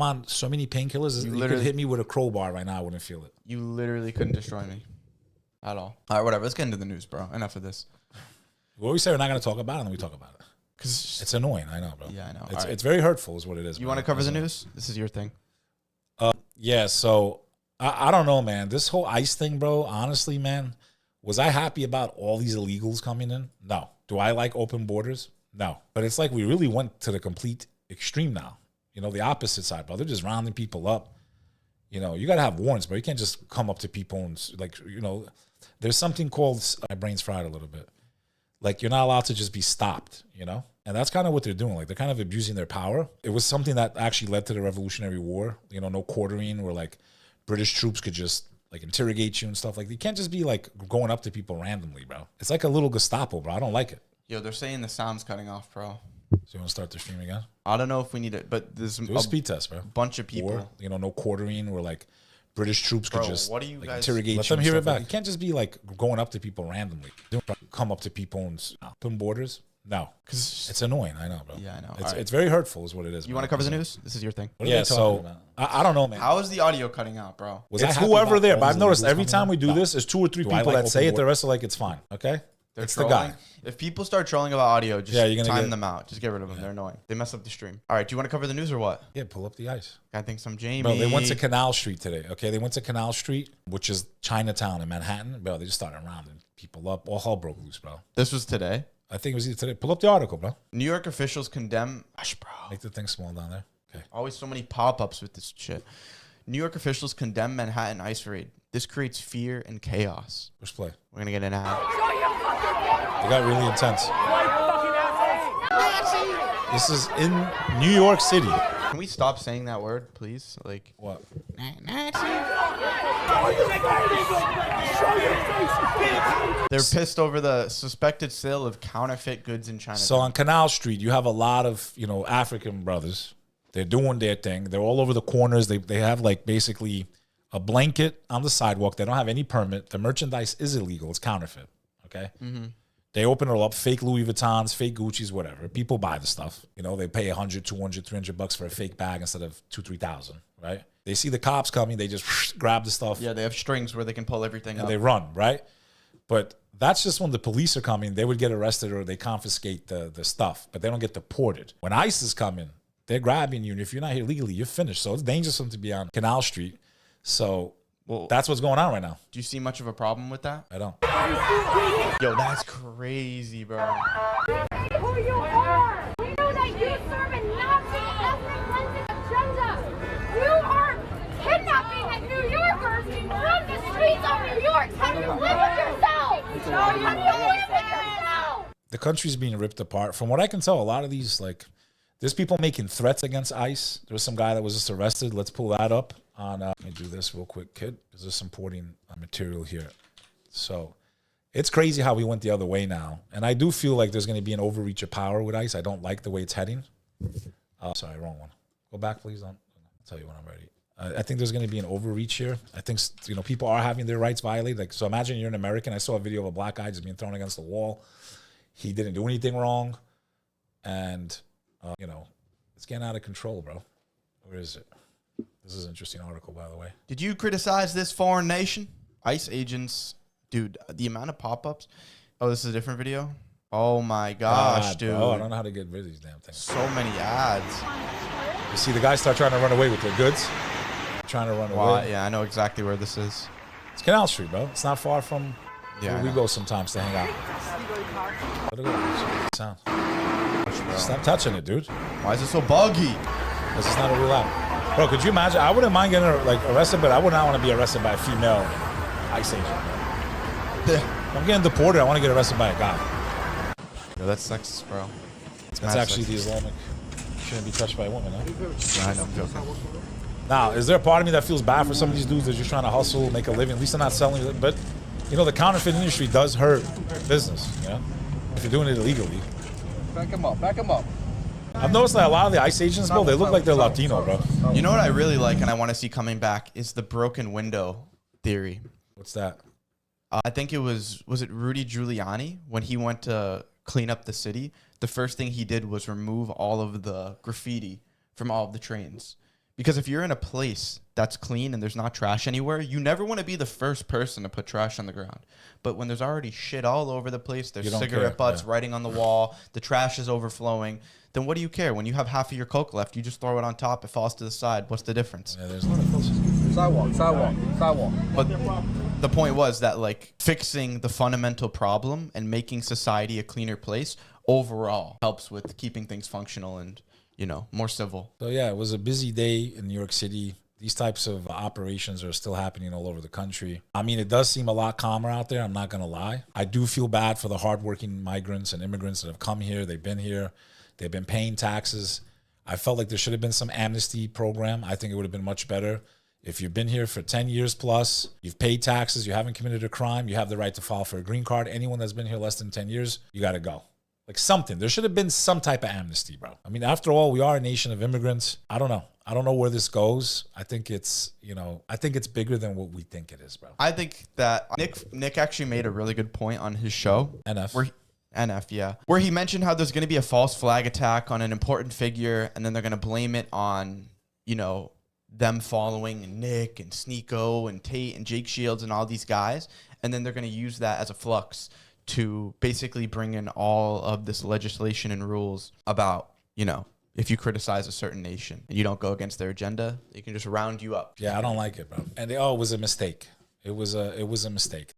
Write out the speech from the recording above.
I'm on so many painkillers. You could hit me with a crowbar right now, I wouldn't feel it. You literally couldn't destroy me at all. All right, whatever. Let's get into the news, bro. Enough of this. What we say we're not going to talk about it, and then we talk about it. Because it's annoying. I know, bro. Yeah, I know. It's very hurtful is what it is. You want to cover the news? This is your thing. Yeah, so I don't know, man. This whole ICE thing, bro, honestly, man, was I happy about all these illegals coming in? No. Do I like open borders? No. But it's like we really went to the complete extreme now. You know, the opposite side, bro. They're just rounding people up. You know, you got to have warrants, bro. You can't just come up to people and, like, you know, there's something called, my brain's fried a little bit. Like, you're not allowed to just be stopped, you know? And that's kind of what they're doing. Like, they're kind of abusing their power. It was something that actually led to the Revolutionary War. You know, no quartering, where, like, British troops could just, like, interrogate you and stuff. Like, you can't just be, like, going up to people randomly, bro. It's like a little Gestapo, bro. I don't like it. Yo, they're saying the sound's cutting off, bro. So you want to start the stream again? I don't know if we need it, but there's a speed test, bro. Bunch of people. Or, you know, no quartering, where, like, British troops could just what do you guys interrogate let you. Let them hear it back. You can't just be, like, going up to people randomly. Don't come up to people and open borders. No, because it's annoying. I know, bro. Yeah, I know. It's very hurtful is what it is. You want to cover the news? This is your thing. Yeah, so I don't know, man. How is the audio cutting out, bro? It's whoever there, but I've noticed every time we do this, there's 2 or 3 people that say it. The rest are like, it's fine, okay? It's the guy. If people start trolling about audio, just time them out. Just get rid of them. They're annoying. They mess up the stream. All right, do you want to cover the news or what? Yeah, pull up the ice. I think some Jamie. Bro, they went to Canal Street today, okay? They went to Canal Street, which is Chinatown in Manhattan. Bro, they just started rounding people up. All hell broke loose, bro. This was today? I think it was either today. Pull up the article, bro. New York officials condemn... Gosh, bro. Make the thing small down there. Okay. Always so many pop-ups with this shit. New York officials condemn Manhattan ICE raid. This creates fear and chaos. Push play. We're going to get an ad. They got really intense. This is in New York City. Can we stop saying that word, please? Like... What? They're pissed over the suspected sale of counterfeit goods in China. So on Canal Street, you have a lot of, you know, African brothers. They're doing their thing. They're all over the corners. They have, like, basically a blanket on the sidewalk. They don't have any permit. The merchandise is illegal. It's counterfeit, okay? Mm-hmm. They open it all up, fake Louis Vuittons, fake Gucci's, whatever. People buy the stuff. You know, they pay $100, $200, $300 for a fake bag instead of $2,000, $3,000, right? They see the cops coming, they just grab the stuff. Yeah, they have strings where they can pull everything and up. They run, right? But that's just when the police are coming, they would get arrested or they confiscate the stuff, but they don't get deported. When ICE is coming, they're grabbing you, and if you're not here legally, you're finished. So it's dangerous for them to be on Canal Street. So that's what's going on right now. Do you see much of a problem with that? I don't. Yo, that's crazy, bro. Who you are? We know that you serve a Nazi ethnic cleansing agenda. You are kidnapping New Yorkers from the streets of New York. Have you lived with yourself? Have you lived with yourself? The country's being ripped apart. From what I can tell, a lot of these, like, there's people making threats against ICE. There was some guy that was just arrested. Let's pull that up on, let me do this real quick, kid, because there's supporting material here. So it's crazy how we went the other way now. And I do feel like there's going to be an overreach of power with ICE. I don't like the way it's heading. Sorry, wrong one. Go back, please. I'll tell you when I'm ready. I think there's going to be an overreach here. I think, you know, people are having their rights violated. Like, so imagine you're an American. I saw a video of a black guy just being thrown against the wall. He didn't do anything wrong. And, you know, it's getting out of control, bro. Where is it? This is an interesting article, by the way. Did you criticize this foreign nation? ICE agents, dude, the amount of pop-ups. Oh, this is a different video? Oh, my gosh, dude. Bro, I don't know how to get rid of these damn things. So many ads. You see the guys start trying to run away with their goods? Trying to run away. Yeah, I know exactly where this is. It's Canal Street, bro. It's not far from where we go sometimes to hang out. Let it go. Sound. Stop touching it, dude. Why is it so buggy? Because it's not a real app. Bro, could you imagine? I wouldn't mind getting arrested, but I would not want to be arrested by a female ICE agent. If I'm getting deported, I want to get arrested by a guy. Yo, that's sexist, bro. That's actually the Islamic. Shouldn't be touched by a woman, huh? Nah, I know, I'm joking. Now, is there a part of me that feels bad for some of these dudes that are just trying to hustle, make a living? At least they're not selling it. But, you know, the counterfeit industry does hurt business, you know? If you're doing it illegally. Back him up, back him up. I've noticed that a lot of the ICE agents, bro, they look like they're Latino, bro. You know what I really like and I want to see coming back is the broken window theory. What's that? I think it was it Rudy Giuliani when he went to clean up the city? The first thing he did was remove all of the graffiti from all of the trains Because if you're in a place that's clean and there's not trash anywhere, you never want to be the first person to put trash on the ground. But when there's already shit all over the place, there's cigarette butts writing on the wall, the trash is overflowing, then what do you care? When you have half of your Coke left, you just throw it on top, it falls to the side. What's the difference? Yeah, there's no difference. Sidewalk. But the point was that, like, fixing the fundamental problem and making society a cleaner place overall helps with keeping things functional and, you know, more civil. So yeah, it was a busy day in New York City. These types of operations are still happening all over the country. I mean, it does seem a lot calmer out there. I'm not going to lie. I do feel bad for the hardworking migrants and immigrants that have come here. They've been here. They've been paying taxes. I felt like there should have been some amnesty program. I think it would have been much better. If you've been here for 10 years plus, you've paid taxes, you haven't committed a crime, you have the right to file for a green card. Anyone that's been here less than 10 years, you got to go. Like something. There should have been some type of amnesty, bro. I mean, after all, we are a nation of immigrants. I don't know. I don't know where this goes. I think it's, you know, I think it's bigger than what we think it is, bro. I think that Nick actually made a really good point on his show. Where he mentioned how there's going to be a false flag attack on an important figure, and then they're going to blame it on, you know, them following Nick and Sneeko and Tate and Jake Shields and all these guys, and then they're going to use that as a flux to basically bring in all of this legislation and rules about, you know, if you criticize a certain nation and you don't go against their agenda, they can just round you up. Yeah, I don't like it, bro. And it was a mistake. It was a mistake.